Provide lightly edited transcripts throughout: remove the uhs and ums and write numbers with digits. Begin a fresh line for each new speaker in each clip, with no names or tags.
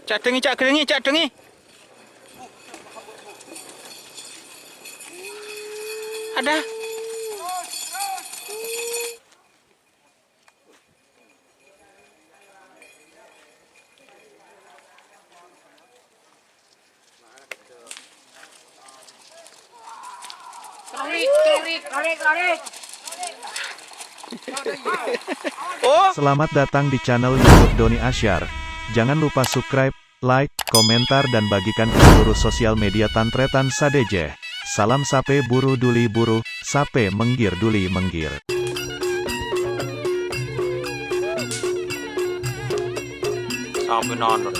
Cak dengi, cak dengi. Ada.
Tarik.
Oh,
Selamat datang di channel YouTube Doni Asyar. Jangan lupa subscribe, like, komentar dan bagikan ke seluruh sosial media Tantretan Sadeje. Salam sape buru duli buru, sape menggir duli menggir.
sampai nonton.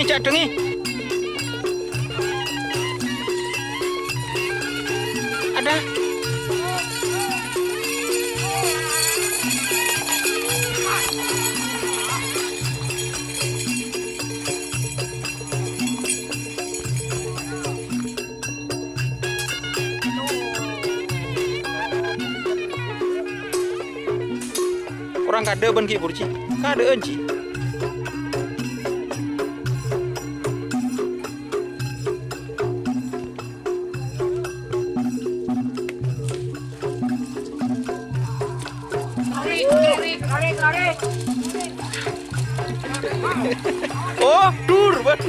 Cak dengi. Ada. Orang kada ban ki burci. Kada enci.
Tarik.
Oh, dur ban.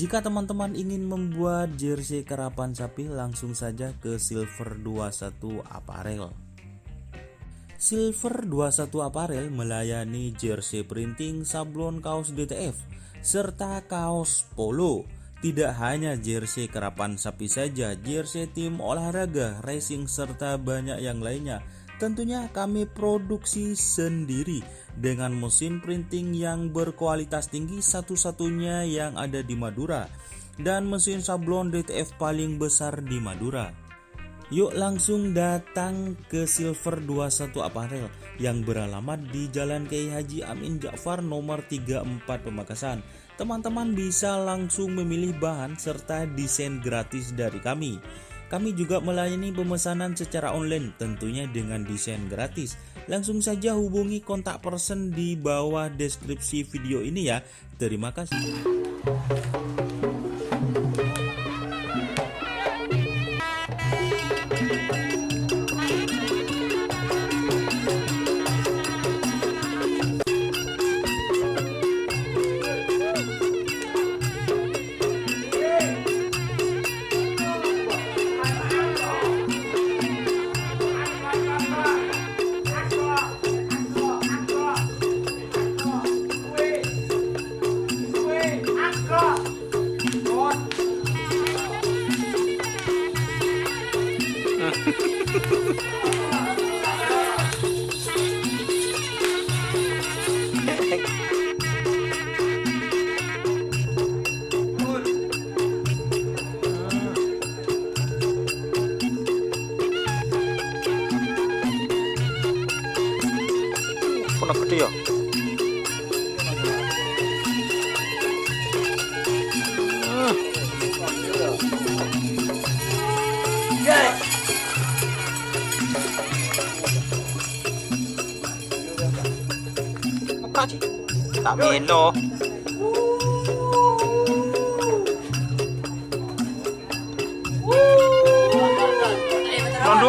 Jika teman-teman ingin membuat jersey karapan sapi, langsung saja ke Silver 21 Apparel. Silver 21 Apparel melayani jersey printing, sablon, kaos DTF, serta kaos polo. Tidak hanya jersey karapan sapi saja, jersey tim olahraga, racing, serta banyak yang lainnya. Tentunya kami produksi sendiri dengan mesin printing yang berkualitas tinggi, satu-satunya yang ada di Madura, dan mesin sablon DTF paling besar di Madura. Yuk langsung datang ke Silver 21 Apparel yang beralamat di Jalan Kiai Haji Amin Ja'far nomor 34 Pamekasan. Teman-teman bisa langsung memilih bahan serta desain gratis dari kami. Kami juga melayani pemesanan secara online, tentunya dengan desain gratis. Langsung saja hubungi kontak person di bawah deskripsi video ini ya. Terima kasih.
Pernah gede ya? Buka sih, tak melo.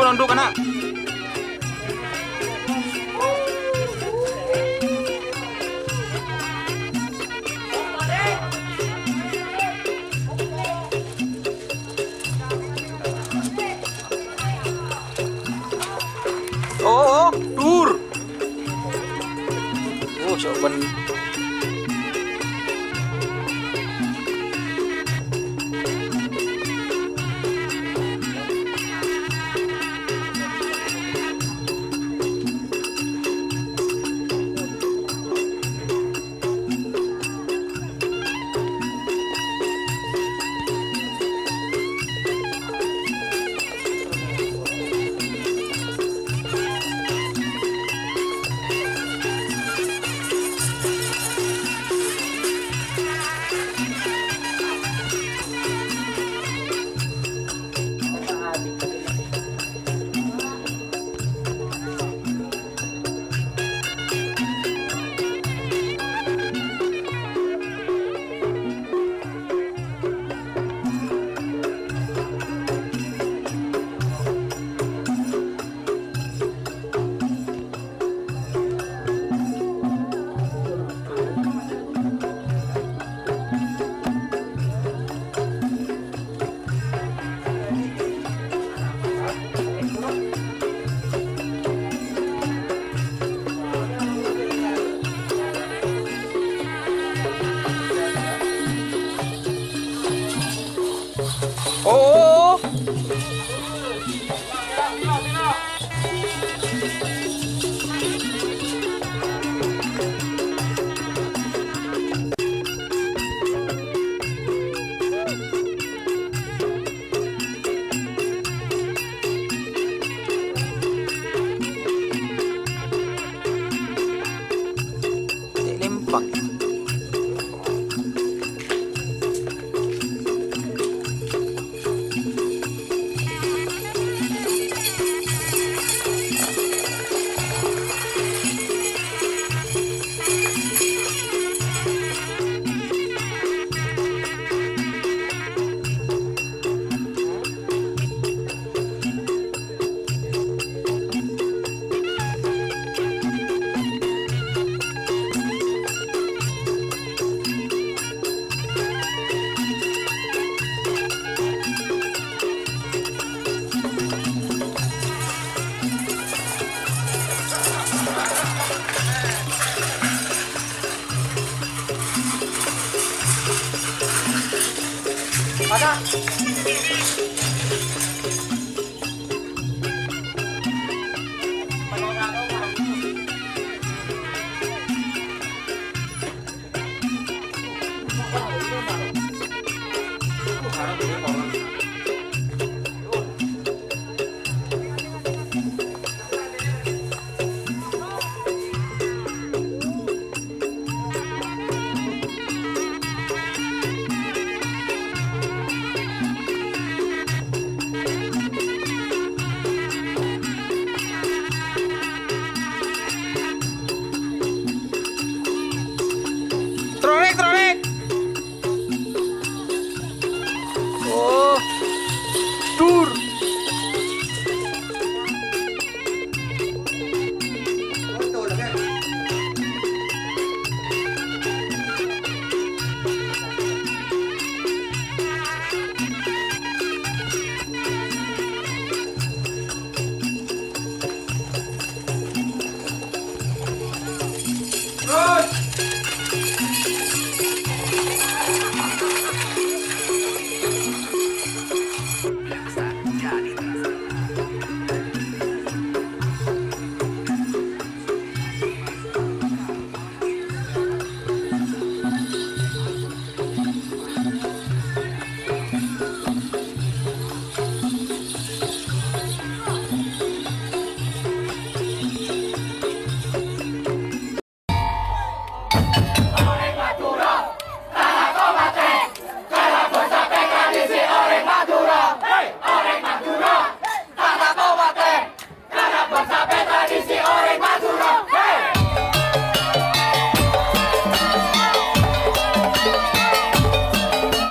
Nonduk anak. Oh, dur. Oh, coba